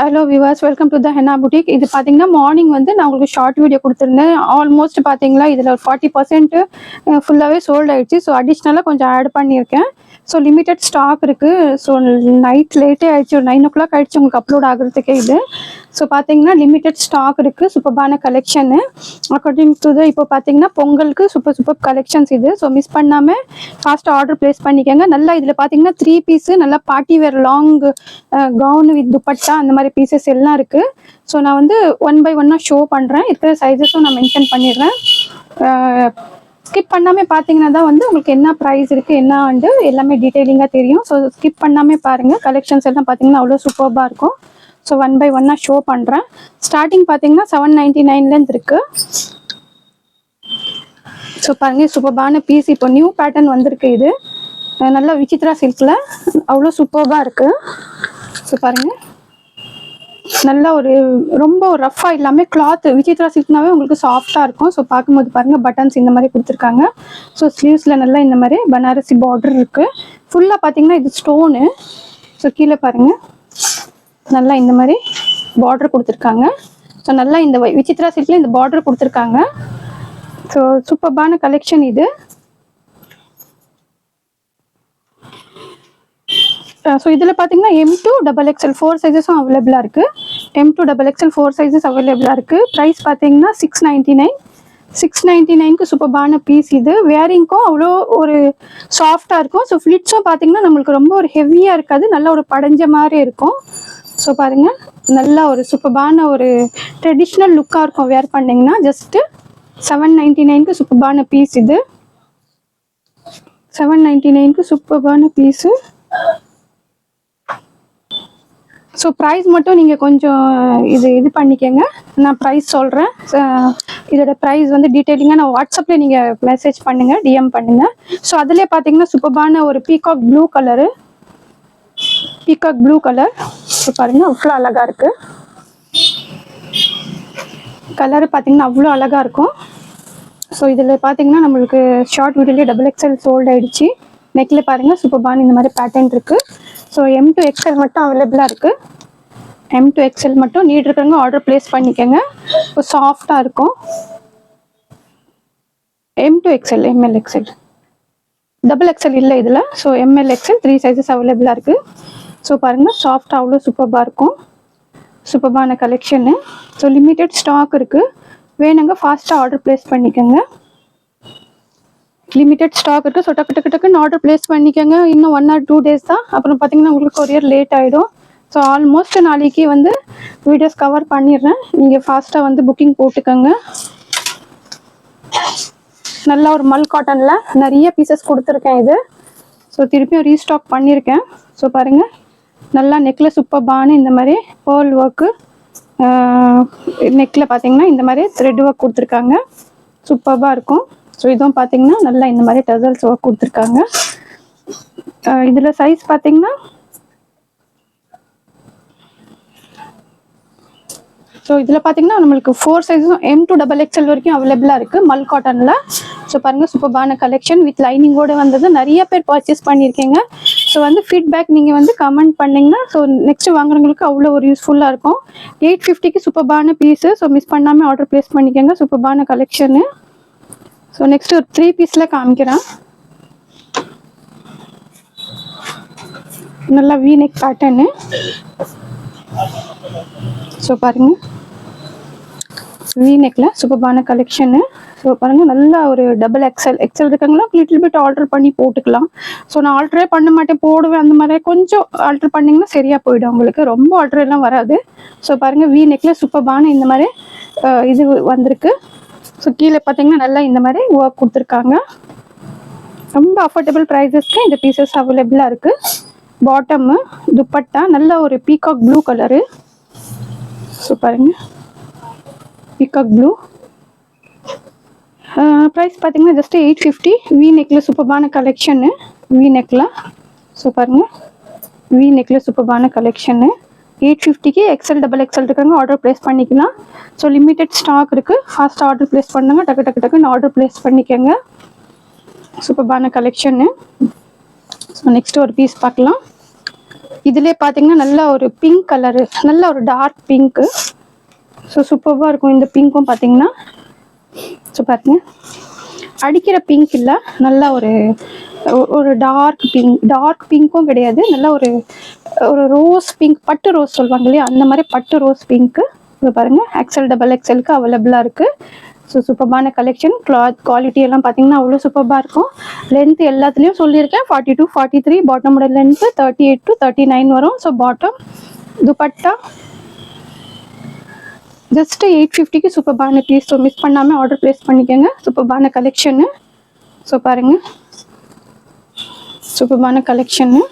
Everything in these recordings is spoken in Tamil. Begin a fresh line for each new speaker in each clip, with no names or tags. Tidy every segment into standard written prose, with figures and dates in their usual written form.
Hello Vilas, welcome to the henna boutique. இது பார்த்தீங்கன்னா மார்னிங் வந்து நான் உங்களுக்கு ஷார்ட் வீடியோ கொடுத்துருந்தேன். ஆல்மோஸ்ட் பார்த்தீங்களா இதில் ஒரு 40% ஃபுல்லாகவே சோல்ட் ஆயிடுச்சு. ஸோ அடிஷ்னலாக கொஞ்சம் ஆட் பண்ணியிருக்கேன். ஸோ லிமிட்டட் ஸ்டாக் இருக்குது. ஸோ நைட் லேட்டே ஆயிடுச்சு, ஒரு 9 o'clock ஆயிடுச்சு உங்களுக்கு அப்லோட் ஆகுறதுக்கே இது. ஸோ பார்த்தீங்கன்னா லிமிட்டட் ஸ்டாக் இருக்குது, சூப்பர்பான கலெக்ஷனு. அக்கார்டிங் டு த இப்போ பார்த்தீங்கன்னா பொங்கலுக்கு சூப்பர் கலெக்ஷன்ஸ் இது. ஸோ மிஸ் பண்ணாமல் ஃபாஸ்ட்டாக ஆர்டர் ப்ளேஸ் பண்ணிக்கோங்க. நல்லா இதில் பார்த்தீங்கன்னா 3 பீஸு நல்லா party wear long gown with dupatta அந்த மாதிரி பீசஸ் எல்லாம் இருக்குது. ஸோ நான் வந்து 1 by 1 ஷோ பண்ணுறேன். இருக்கிற சைஸஸும் நான் மென்ஷன் பண்ணிடுறேன். ஸ்கிப் பண்ணாமல் பார்த்தீங்கன்னா தான் வந்து உங்களுக்கு என்ன ப்ரைஸ் இருக்குது என்ன வந்து எல்லாமே டீட்டெயிலிங்காக தெரியும். ஸோ ஸ்கிப் பண்ணாமல் பாருங்கள். கலெக்ஷன்ஸ் எல்லாம் பார்த்தீங்கன்னா அவ்வளோ சூப்பராக இருக்கும். ஸோ 1 by 1 ஷோ பண்ணுறேன். ஸ்டார்டிங் பார்த்தீங்கன்னா 799 இருக்குது. ஸோ பாருங்கள், சூப்பரான பீஸ். இப்போ நியூ பேட்டர்ன் வந்திருக்கு. இது நல்லா விசித்ரா சில்கில் அவ்வளோ சூப்பராக இருக்குது. ஸோ பாருங்கள், நல்லா ஒரு ரொம்ப ரஃப்பாக இல்லாமல் கிளாத் விசித்ரா சில்க்னாவே உங்களுக்கு சாஃப்டாக இருக்கும். ஸோ பார்க்கும்போது பாருங்கள், பட்டன்ஸ் இந்த மாதிரி கொடுத்துருக்காங்க. ஸோ ஸ்லீவ்ஸில் நல்லா இந்த மாதிரி பனாரசி பார்டர் இருக்குது. ஃபுல்லாக பார்த்தீங்கன்னா இது ஸ்டோனு. ஸோ கீழே பாருங்கள், நல்லா இந்த மாதிரி பார்டர் கொடுத்துருக்காங்க. ஸோ நல்லா இந்த விசித்ரா சில்கில் இந்த பார்டர் கொடுத்துருக்காங்க. ஸோ சூப்பர்பான கலெக்ஷன் இது. ஸோ இதில் பார்த்தீங்கன்னா M2 XXL 4 சைஸஸும் அவைலபிளாக இருக்குது. M2 XXL 4 சைஸஸ் அவைலபிளாக இருக்குது. ப்ரைஸ் பார்த்தீங்கன்னா 699 சூப்பர்பான பீஸ் இது. வேரிங்க்கும் அவ்வளோ ஒரு சாஃப்டாக இருக்கும். ஸோ ஃப்ளிட்ஸும் பார்த்தீங்கன்னா நம்மளுக்கு ரொம்ப ஒரு ஹெவியாக இருக்காது, நல்ல ஒரு படைஞ்ச மாதிரி இருக்கும். ஸோ பாருங்கள், நல்லா ஒரு சூப்பர்பான ஒரு ட்ரெடிஷ்னல் லுக்காக இருக்கும் வேர் பண்ணிங்கன்னா. ஜஸ்ட்டு 799 சூப்பர்பான பீஸ் இது. 799 சூப்பர்பான பீஸு. ஸோ ப்ரைஸ் மட்டும் நீங்கள் கொஞ்சம் இது பண்ணிக்கோங்க. நான் ப்ரைஸ் சொல்கிறேன். இதோட ப்ரைஸ் வந்து டீட்டெயிலிங்காக நான் வாட்ஸ்அப்பில் நீங்கள் மெசேஜ் பண்ணுங்கள், டிஎம் பண்ணுங்கள். ஸோ அதிலே பார்த்தீங்கன்னா சூப்பர்பான ஒரு பீகாக் ப்ளூ கலர். ஸோ பாருங்கள், அவ்வளோ அழகாக இருக்குது. கலரு பார்த்தீங்கன்னா அவ்வளோ அழகாக இருக்கும். ஸோ இதில் பார்த்தீங்கன்னா நம்மளுக்கு ஷார்ட் வீடியோலேயே XXL சோல்ட் ஆகிடுச்சு. நெக்கில் பாருங்கள் சூப்பர்பான இந்த மாதிரி பேட்டர்ன் இருக்குது. ஸோ M2 XL மட்டும் அவைலபிளாக இருக்குது. M2 XL மட்டும் நீட் இருக்கிறவங்க ஆர்டர் ப்ளேஸ் பண்ணிக்கோங்க. இப்போ சாஃப்டாக இருக்கும். M2 XL, ML XL, XXL இல்லை இதில். ஸோ ML XL 3 சைஸஸ் அவைலபிளாக இருக்குது. ஸோ பாருங்கள், சாஃப்டாக அவ்வளோ சூப்பராக இருக்கும். சூப்பர்பான கலெக்ஷனு. ஸோ லிமிட்டட் ஸ்டாக் இருக்குது, வேணுங்க ஃபாஸ்ட்டாக ஆர்டர் ப்ளேஸ் பண்ணிக்கோங்க. லிமிட்டட் ஸ்டாக் இருக்குது. ஸோ டக்குன்னு ஆர்டர் ப்ளேஸ் பண்ணிக்கோங்க. இன்னும் 1 or 2 days தான். அப்புறம் பார்த்தீங்கன்னா உங்களுக்கு கொரியர் லேட் ஆகிடும். ஸோ ஆல்மோஸ்ட் நாளைக்கு வந்து வீடியோஸ் கவர் பண்ணிடுறேன். நீங்கள் ஃபாஸ்ட்டாக வந்து புக்கிங் போட்டுக்கோங்க. நல்லா ஒரு மல் காட்டனில் நிறைய பீசஸ் கொடுத்துருக்கேன் இது. ஸோ திருப்பியும் ரீஸ்டாக் பண்ணியிருக்கேன். ஸோ பாருங்கள், நல்லா நெக்கில் சூப்பர்பான இந்த மாதிரி பேர்ல் ஒர்க்கு. நெக்கில் பார்த்தீங்கன்னா இந்த மாதிரி த்ரெட் ஒர்க் கொடுத்துருக்காங்க, சூப்பராக இருக்கும். ஸோ இதுவும் பார்த்தீங்கன்னா நல்லா இந்த மாதிரி டசல்ஸ் ஒர்க் கொடுத்துருக்காங்க. இதில் சைஸ் பார்த்தீங்கன்னா நம்மளுக்கு 4 சைஸும் M2 XXL வரைக்கும் அவைலபிளாக இருக்குது மல் காட்டனில். ஸோ பாருங்கள், சூப்பர்பான கலெக்ஷன் வித் லைனிங்கோடு வந்தது. நிறைய பேர் பர்ச்சேஸ் பண்ணியிருக்கீங்க. ஸோ வந்து ஃபீட்பேக் நீங்கள் வந்து கமெண்ட் பண்ணிங்கன்னா ஸோ நெக்ஸ்ட்டு வாங்குறவங்களுக்கு அவ்வளோ ஒரு யூஸ்ஃபுல்லாக இருக்கும். 850 சூப்பர்பான பீஸு. ஸோ மிஸ் பண்ணாமல் ஆர்டர் ப்ளேஸ் பண்ணிக்கோங்க. சூப்பர்பான கலெக்ஷனு. ஸோ நெக்ஸ்ட் ஒரு 3 பீஸில் காமிக்கிறேன். நல்லா V-neck பேட்டர்னு. ஸோ பாருங்கள், V-neckல சூப்பர்பான கலெக்ஷனு. ஸோ பாருங்கள், நல்லா ஒரு XXL இருக்காங்களா, லிட்டில் பிட் ஆல்டர் பண்ணி போட்டுக்கலாம். ஸோ நான் ஆல்டரே பண்ண மாட்டேன், போடுவேன். அந்த மாதிரி கொஞ்சம் ஆல்டர் பண்ணிங்கன்னா சரியாக போயிடும் உங்களுக்கு, ரொம்ப ஆல்டர் எல்லாம் வராது. ஸோ பாருங்கள், V-neckல சூப்பர்பான இந்த மாதிரி இது வந்திருக்கு. ஸோ கீழே பார்த்தீங்கன்னா நல்லா இந்த மாதிரி ஒர்க் கொடுத்துருக்காங்க. ரொம்ப அஃபோர்டபுள் ப்ரைஸஸ்க்கு இந்த பீசஸ் அவைலபிளாக இருக்குது. பாட்டமு துப்பட்டா நல்ல ஒரு பீகாக் ப்ளூ கலரு. ஸோ பாருங்கள், பீகாக் ப்ளூ. ப்ரைஸ் பார்த்தீங்கன்னா ஜஸ்ட் 850. V-neckல சூப்பர்பான கலெக்ஷனு. V-neckல ஸோ பாருங்கள், V-neckல சூப்பர்பான கலெக்ஷனு. 850க்கு XXL இருக்காங்க, ஆர்டர் ப்ளேஸ் பண்ணிக்கலாம். ஸோ லிமிட்டட் ஸ்டாக் இருக்குது, ஃபாஸ்ட்டாக ஆர்டர் ப்ளேஸ் பண்ணுங்க. டக்குன்னு ஆர்டர் ப்ளேஸ் பண்ணிக்கோங்க. சூப்பர்பான கலெக்ஷனு. ஸோ நெக்ஸ்ட் ஒரு பீஸ் பார்க்கலாம். இதிலே பார்த்தீங்கன்னா நல்ல ஒரு பிங்க் கலரு, நல்ல ஒரு டார்க் பிங்க்கு. ஸோ சூப்பராக இருக்கும் இந்த பிங்க்கும் பார்த்தீங்கன்னா. ஸோ பாருங்க, அடிக்கிற பிங்க் இல்லை, நல்ல ஒரு ஒரு டார்க் பிங்க்கும் கிடையாது, நல்ல ஒரு ஒரு ரோஸ் பிங்க், பட்டு ரோஸ் சொல்லுவாங்க இல்லையா, அந்த மாதிரி பட்டு ரோஸ் பிங்க்கு. இது பாருங்க, XL XXLக்கு அவைலபிளாக இருக்குது. ஸோ சூப்பர்பான கலெக்ஷன். கிளாத் குவாலிட்டி எல்லாம் பார்த்தீங்கன்னா அவ்வளோ சூப்பராக இருக்கும். லென்த் எல்லாத்துலேயும் சொல்லியிருக்கேன், 42 43. பாட்டமோட லென்த்து 38 to 39 வரும். ஸோ பாட்டம் துப்பட்டா ஜஸ்ட் 850க்கு சூப்பர்பான பீஸ். ஸோ மிஸ் பண்ணாமல் ஆர்டர் ப்ளேஸ் பண்ணிக்கோங்க. சூப்பர்பான கலெக்ஷனு. ஸோ பாருங்கள், சூப்பர்பான கலெக்ஷனு,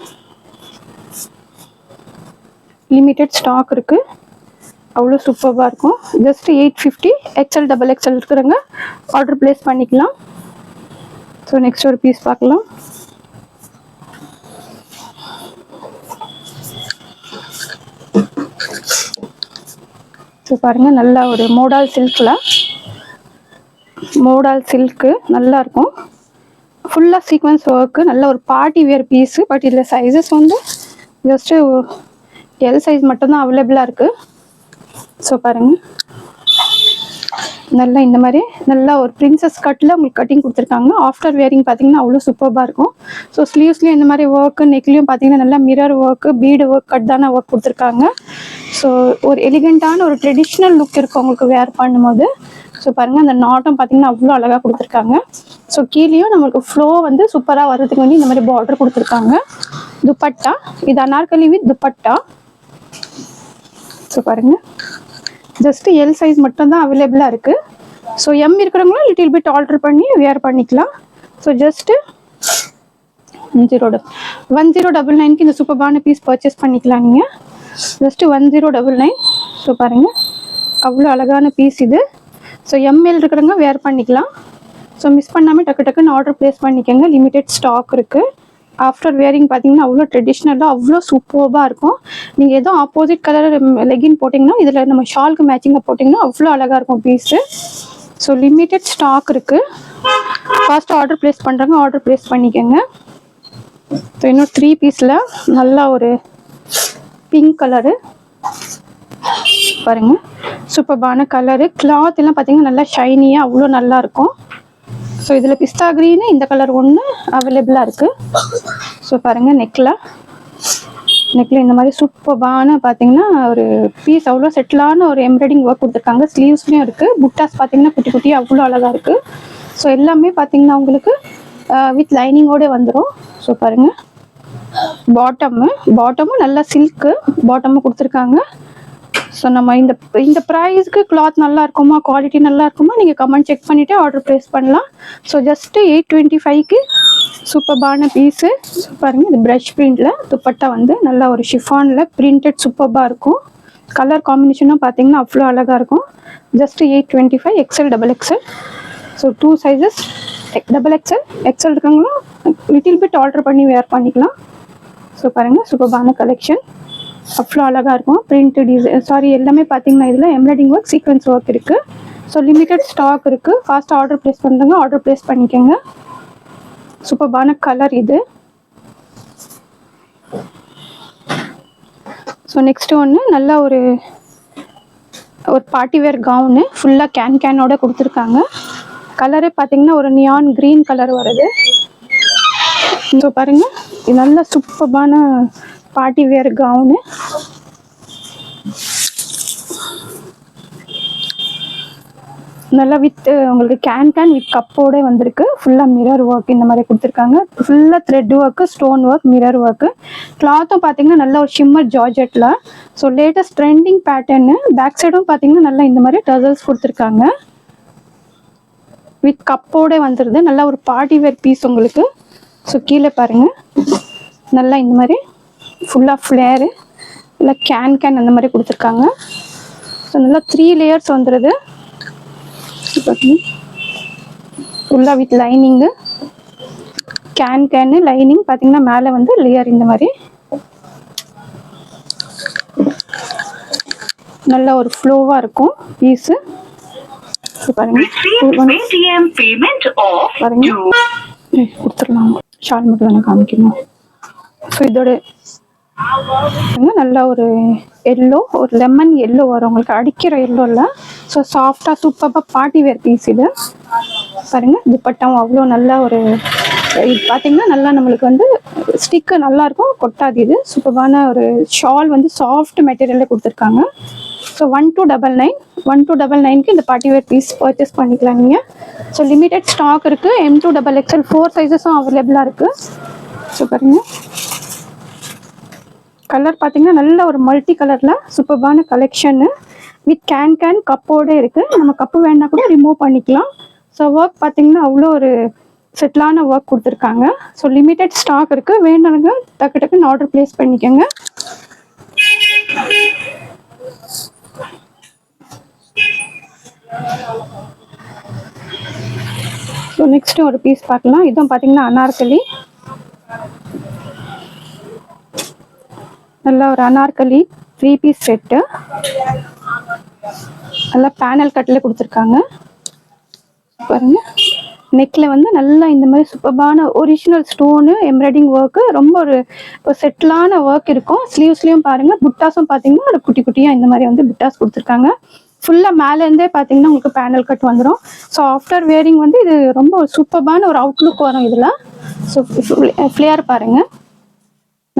லிமிட்டட் ஸ்டாக் இருக்குது, அவ்வளோ சூப்பராக இருக்கும். ஜஸ்ட் 850. XL XXL இருக்கிறவங்க ஆர்டர் ப்ளேஸ் பண்ணிக்கலாம். ஸோ நெக்ஸ்ட் ஒரு பீஸ் பார்க்கலாம். ஸோ பாருங்கள், நல்லா ஒரு மோடால் சில்க்கு நல்லாயிருக்கும். ஃபுல்லாக சீக்வன்ஸ் ஒர்க்கு, நல்ல ஒரு பார்ட்டி வேர் பீஸு. பட் இதில் சைஸஸ் வந்து ஜஸ்ட்டு எல் சைஸ் மட்டும்தான் அவைலபிளாக இருக்குது. ஸோ பாருங்கள், நல்லா இந்த மாதிரி நல்லா ஒரு பிரின்சஸ் கட்டில் உங்களுக்கு கட்டிங் கொடுத்துருக்காங்க. ஆஃப்டர் வேரிங் பார்த்தீங்கன்னா அவ்வளோ சூப்பராக இருக்கும். ஸோ ஸ்லீவ்ஸ்லேயும் இந்த மாதிரி ஒர்க்கு, நெக்லேயும் பார்த்தீங்கன்னா நல்லா மிரர் ஒர்க்கு, பீடு ஒர்க், கட்டான ஒர்க் கொடுத்துருக்காங்க. ஸோ ஒரு எலிகெண்ட்டான ஒரு ட்ரெடிஷ்னல் லுக் இருக்கும் உங்களுக்கு வேர் பண்ணும்போது. ஸோ பாருங்கள், அந்த நாட்டம் பார்த்தீங்கன்னா அவ்வளோ அழகாக கொடுத்துருக்காங்க. ஸோ கீழேயும் நம்மளுக்கு ஃப்ளோ வந்து சூப்பராக வர்றதுக்கு வந்து இந்த மாதிரி பார்டர் கொடுத்துருக்காங்க. துப்பட்டா இது அனார்கலி வித் துப்பட்டா. ஸோ பாருங்கள், ஜஸ்ட்டு எல் சைஸ் மட்டும்தான் அவைலபிளாக இருக்குது. ஸோ எம் இருக்கிறவங்களும் லிட்டில் பிட் ஆல்டர் பண்ணி வேர் பண்ணிக்கலாம். ஸோ ஜஸ்ட்டு 1099க்கு இந்த சூப்பரான பீஸ் பர்ச்சேஸ் பண்ணிக்கலாம் நீங்கள். ஜஸ்ட்டு 1099. ஸோ பாருங்கள், அவ்வளோ அழகான பீஸ் இது. ஸோ எம்எல் இருக்கிறவங்க வேர் பண்ணிக்கலாம். ஸோ மிஸ் பண்ணாமல் டக்கு டக்குன்னு ஆர்டர் ப்ளேஸ் பண்ணிக்கோங்க. லிமிட்டட் ஸ்டாக் இருக்குது. ஆஃப்டர் வேரிங் பார்த்தீங்கன்னா அவ்வளோ ட்ரெடிஷ்னலாக அவ்வளோ சூப்பராக இருக்கும். நீங்கள் எதுவும் ஆப்போசிட் கலர் லெகின் போட்டிங்கன்னா இதில் நம்ம ஷாலுக்கு மேட்சிங்காக போட்டிங்கன்னா அவ்வளோ அழகாக இருக்கும் பீஸு. ஸோ லிமிட்டட் ஸ்டாக் இருக்குது. ஃபாஸ்ட்டு ஆர்டர் ப்ளேஸ் பண்ணுறாங்க, ஆர்டர் ப்ளேஸ் பண்ணிக்கோங்க. ஸோ இன்னும் 3 பீஸில் நல்லா ஒரு பிங்க் கலரு பாருங்கள், சூப்பர்பான கலரு. கிளாத் எல்லாம் பார்த்தீங்கன்னா நல்லா ஷைனியாக அவ்வளோ நல்லாயிருக்கும். ஸோ இதில் பிஸ்தா க்ரீனு இந்த கலர் ஒன்று அவைலபிளாக இருக்குது. ஸோ பாருங்கள், நெக்கில் இந்த மாதிரி சூப்பர்பான பார்த்தீங்கன்னா ஒரு பீஸ், அவ்வளோ செட்டிலான ஒரு எம்ப்ராய்டிங் ஒர்க் கொடுத்துருக்காங்க. ஸ்லீவ்ஸ்லேயும் இருக்குது. புட்டாஸ் பார்த்தீங்கன்னா குட்டி குட்டியாக அவ்வளோ அழகாக இருக்குது. ஸோ எல்லாமே பார்த்தீங்கன்னா உங்களுக்கு வித் லைனிங்கோடு வந்துடும். ஸோ பாருங்கள், பாட்டமும் நல்லா சில்க்கு பாட்டமும் கொடுத்துருக்காங்க. ஸோ நம்ம இந்த ப்ரைஸ்க்கு கிளாத் நல்லா இருக்குமா, குவாலிட்டி நல்லா இருக்குமா, நீங்கள் கமெண்ட் செக் பண்ணிவிட்டு ஆர்டர் ப்ளேஸ் பண்ணலாம். ஸோ ஜஸ்ட்டு 825க்கு சூப்பர்பான பீஸு. பாருங்கள், இது ப்ரஷ் பிரிண்டில் துப்பட்டா வந்து நல்லா ஒரு ஷிஃபானில் பிரிண்டட் சூப்பராக இருக்கும். கலர் காம்பினேஷனும் பார்த்தீங்கன்னா அவ்வளோ அழகாக இருக்கும். Just 825. XL XXL. So 2 sizes, XXL XL இருக்காங்களும் லிட்டில் பிட் ஆர்டர் பண்ணி வேர் பண்ணிக்கலாம். ஸோ பாருங்கள், சூப்பர்பான கலெக்ஷன் அவ்வளோ அழகாக இருக்கும். பிரிண்ட் டிசைன் எல்லாமே பார்த்தீங்கன்னா இதில் எம்ப்ராய்டிங் ஒர்க், சீக்வன்ஸ் ஒர்க் இருக்குது. ஸோ லிமிட்டட் ஸ்டாக் இருக்குது. ஃபாஸ்ட்டாக ஆர்டர் ப்ளேஸ் பண்ணுறவங்க ஆர்டர் ப்ளேஸ் பண்ணிக்கோங்க. சூப்பர்பான கலர் இது. ஸோ நெக்ஸ்ட் ஒன்று நல்லா ஒரு பார்ட்டி வேர் கவுனு, ஃபுல்லாக கேனோட கொடுத்துருக்காங்க. கலரே பார்த்தீங்கன்னா ஒரு நியான் க்ரீன் கலர் வருது. ஸோ பாருங்கள், இது நல்ல சூப்பர்பான பார்ட்டி வேர் கவுனு. நல்லா வித் உங்களுக்கு கேன் வித் கப்போட வந்திருக்கு. ஃபுல்லாக மிரர் ஒர்க் இந்த மாதிரி கொடுத்துருக்காங்க. ஃபுல்லாக thread work, stone work, mirror work. கிளாத்தும் பார்த்தீங்கன்னா நல்ல ஒரு ஷிம்மர் ஜார்ஜெட்டில். So latest trending pattern. Back சைடும் பார்த்தீங்கன்னா நல்லா இந்த மாதிரி டசல்ஸ் கொடுத்துருக்காங்க. வித் கப்போட வந்துடுது. நல்லா ஒரு பார்ட்டி வேர் பீஸ் உங்களுக்கு. ஸோ கீழே பாருங்கள், நல்லா இந்த மாதிரி ஃபுல்லாக ஃப்ளேரு, இல்லை கேன் அந்த மாதிரி கொடுத்துருக்காங்க. ஸோ நல்லா 3 லேயர்ஸ் வந்துடுது. ஃபுல்லாக வித் லைனிங்கு, கேன் லைனிங் பார்த்தீங்கன்னா மேலே வந்து லேயர் இந்த மாதிரி நல்லா ஒரு ஃப்ளோவாக இருக்கும் பீஸு. பாருங்க, கொடுத்துடலாம். ஷால் மட்டும் தானே காமிக்கணும். ஸோ இதோட நல்லா ஒரு எல்லோ, ஒரு லெமன் எல்லோ வரும் உங்களுக்கு, அடிக்கிற எல்லோ இல்லை. ஸோ சாஃப்டாக சூப்பராக பார்ட்டி வேர் பீஸ் இது பாருங்கள். துப்பட்டாவும் அவ்வளோ நல்லா ஒரு இது பார்த்தீங்கன்னா நல்லா நம்மளுக்கு வந்து ஸ்டிக்கு நல்லாயிருக்கும், கொட்டாது. இது சூப்பரான ஒரு ஷால் வந்து சாஃப்ட் மெட்டீரியலில் கொடுத்துருக்காங்க. ஸோ 1299 1299க்கு இந்த பார்ட்டி வேர் பீஸ் பர்ச்சேஸ் பண்ணிக்கலாம் நீங்கள். ஸோ லிமிடெட் ஸ்டாக் இருக்குது. M2XXL 4 சைஸஸும் அவைலபிளாக இருக்குது. ஸோ பாருங்கள், கலர் பார்த்தீங்கன்னா நல்ல ஒரு மல்டி கலரில் சூப்பரான கலெக்ஷனு வித் கேன் கப்போடு இருக்குது. நம்ம கப்பு வேணா கூட ரிமூவ் பண்ணிக்கலாம். ஸோ ஒர்க் பார்த்தீங்கன்னா அவ்வளோ ஒரு செட்டிலான ஒர்க் கொடுத்துருக்காங்க. ஸோ லிமிடெட் ஸ்டாக் இருக்குது. வேணுங்க டக்கு டக்குன்னு ஆர்டர் ப்ளேஸ் பண்ணிக்கோங்க. ஸோ நெக்ஸ்ட்டு ஒரு பீஸ் பார்க்கலாம். இதுவும் பார்த்தீங்கன்னா அனார்கலி, நல்லா ஒரு அனார்கலி 3 பீஸ் செட்டு, நல்லா பேனல் கட்டில் கொடுத்துருக்காங்க பாருங்க. நெக்கில் வந்து நல்லா இந்த மாதிரி சூப்பரான ஒரிஜினல் ஸ்டோனு எம்ப்ராய்டிங் ஒர்க்கு, ரொம்ப ஒரு செட்டிலான ஒர்க் இருக்கும். ஸ்லீவ்ஸ்லேயும் பாருங்கள், புட்டாஸும் பார்த்தீங்கன்னா ஒரு குட்டி குட்டியாக இந்த மாதிரி வந்து புட்டாஸ் கொடுத்துருக்காங்க. ஃபுல்லாக மேலேருந்தே பார்த்தீங்கன்னா உங்களுக்கு பேனல் கட் வந்துடும். ஸோ ஆஃப்டர் வேரிங் வந்து இது ரொம்ப சூப்பரான ஒரு அவுட்லுக் வரும் இதில். ஸோ ஃப்ளேயர் பாருங்கள்,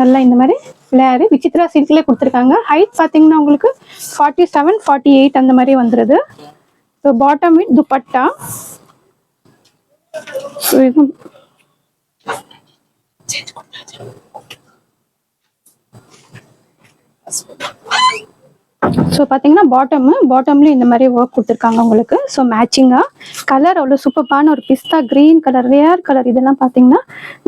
நல்லா இந்த மாதிரி ஃப்ளேரு விசித்ரா சில்க்லேயே கொடுத்துருக்காங்க. ஹைட் பார்த்தீங்கன்னா உங்களுக்கு 47, 48 அந்த மாதிரி வந்துடுது. So bottom with dupatta. So இது ஸோ பார்த்தீங்கன்னா பாட்டம்லேயும் இந்த மாதிரி ஒர்க் கொடுத்துருக்காங்க உங்களுக்கு. ஸோ மேட்சிங்காக கலர் அவ்வளோ சூப்பரான ஒரு பிஸ்தா க்ரீன் கலர், ரேர் கலர் இதெல்லாம் பார்த்தீங்கன்னா.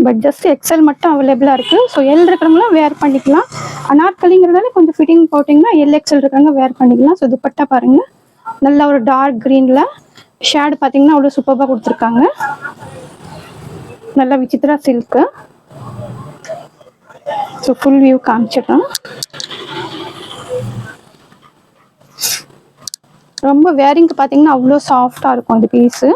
பட் ஜஸ்ட் எக்ஸல் மட்டும் அவைலபிளாக இருக்குது. ஸோ எல் இருக்கிறவங்களாம் வேர் பண்ணிக்கலாம். அனார்கலிங்கிறதால கொஞ்சம் ஃபிட்டிங் போட்டிங்கன்னா LXL இருக்கிறவங்க வேர் பண்ணிக்கலாம். ஸோ துப்பட்டா பாருங்கள், நல்ல ஒரு டார்க் க்ரீனில் ஷேடு பார்த்தீங்கன்னா அவ்வளோ சூப்பராக கொடுத்துருக்காங்க. நல்லா Vichitra silk. So full view காமிச்சிடுறோம். ரொம்ப வேரிங்க்கு பார்த்தீங்கன்னா அவ்வளோ சாஃப்டாக இருக்கும் இந்த பீஸு.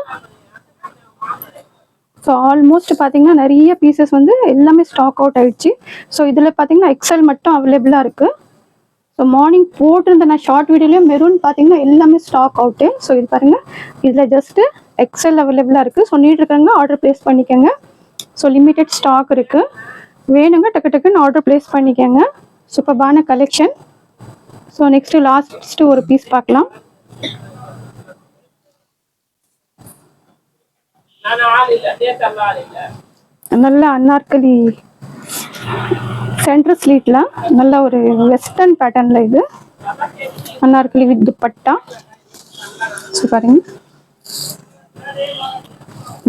ஸோ ஆல்மோஸ்ட் பார்த்தீங்கன்னா நிறைய பீசஸ் வந்து எல்லாமே ஸ்டாக் அவுட் ஆகிடுச்சு. ஸோ இதில் பார்த்தீங்கன்னா XL மட்டும் அவைலபிளாக இருக்குது. ஸோ மார்னிங் போட்டிருந்த நான் ஷார்ட் வீடியோலையும் மெரூன் பார்த்தீங்கன்னா எல்லாமே ஸ்டாக் அவுட்டு. ஸோ இது பாருங்கள், இதில் ஜஸ்ட்டு XL அவைலபிளாக இருக்குது. ஸோ நீட் இருக்கிறவங்க ஆர்டர் ப்ளேஸ் பண்ணிக்கோங்க. ஸோ லிமிட்டெட் ஸ்டாக் இருக்குது. வேணுங்க டக்கு டக்குன்னு ஆர்டர் ப்ளேஸ் பண்ணிக்கோங்க. சூப்பரான கலெக்ஷன். ஸோ நெக்ஸ்ட்டு லாஸ்ட்டு ஒரு பீஸ் பார்க்கலாம். நல்ல அன்னார்கலி சென்டர் ஸ்லீட்ல நல்ல ஒரு வெஸ்டர்ன் பேட்டர்ன்ல இது அன்னார்கலி வித் துப்பட்டா. பாருங்க,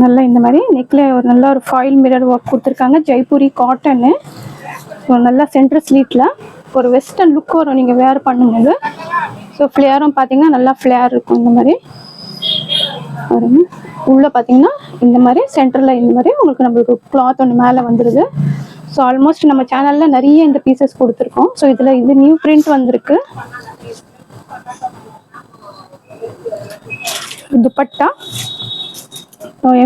நல்லா இந்த மாதிரி நெக்ல ஒரு நல்ல ஒரு ஃபாயில் மிரர் ஒர்க் கொடுத்துருக்காங்க. ஜெய்ப்பூரி காட்டனு. ஸோ நல்லா சென்டர் ஸ்லீட்ல ஒரு வெஸ்டர்ன் லுக் வரும் நீங்கள் வேர் பண்ணும்போது. ஸோ ஃப்ளேரும் பார்த்தீங்கன்னா நல்லா ஃப்ளேர் இருக்கும். இந்த மாதிரி பாருங்க, உள்ளே பார்த்தீங்கன்னா இந்த மாதிரி சென்டரில் இந்த மாதிரி உங்களுக்கு நம்மளுக்கு கிளாத் ஒன்று மேலே வந்துடுது. ஸோ ஆல்மோஸ்ட் நம்ம சேனலில் நிறைய இந்த பீசஸ் கொடுத்துருக்கோம். ஸோ இதில் இது நியூ பிரிண்ட் வந்திருக்கு. துப்பட்டா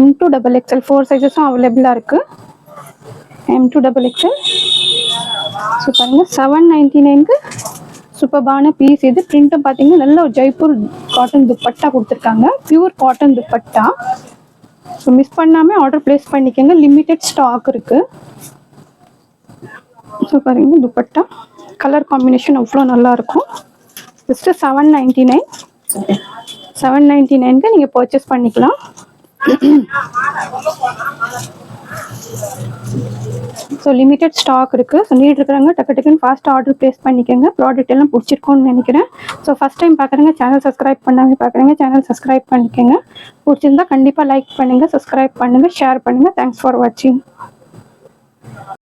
M2XXL 4 சைஸஸும் அவைலபிளாக இருக்குது. M2XXL. ஸோ பாருங்கள், 799க்கு சூப்பரான பீஸ் இது. பிரிண்ட்டும் பார்த்தீங்கன்னா நல்ல ஒரு ஜெய்ப்பூர் காட்டன் துப்பட்டா கொடுத்துருக்காங்க, pure cotton dupatta. So miss பண்ணாமல் ஆர்டர் ப்ளேஸ் பண்ணிக்கோங்க, லிமிட்டெட் ஸ்டாக் இருக்குது. ஸோ பாருங்க, துப்பட்டா கலர் காம்பினேஷன் அவ்வளோ நல்லாயிருக்கும். ஜஸ்ட்டு 799. 799க்கு நீங்கள் பர்ச்சேஸ் பண்ணிக்கலாம். ஸோ லிமிட்டெட் ஸ்டாக் இருக்குது. ஸோ நீட் இருக்கிறவங்க டக்கு டக்குன்னு ஃபாஸ்ட்டாக ஆர்டர் ப்ளேஸ் பண்ணிக்கோங்க. ப்ராடக்ட் எல்லாம் பிடிச்சிருக்கோன்னு நினைக்கிறேன். ஸோ ஃபஸ்ட் டைம் பார்க்குறேங்க, சேனல் சப்ஸ்கிரைப் பண்ணாமல் பார்க்குறேங்க, சேனல் சப்ஸ்கிரைப் பண்ணிக்கோங்க. பிடிச்சிருந்தா கண்டிப்பாக லைக் பண்ணுங்கள், சப்ஸ்கிரைப் பண்ணுங்கள், ஷேர் பண்ணுங்கள். தேங்க்ஸ் ஃபார் வாட்சிங்.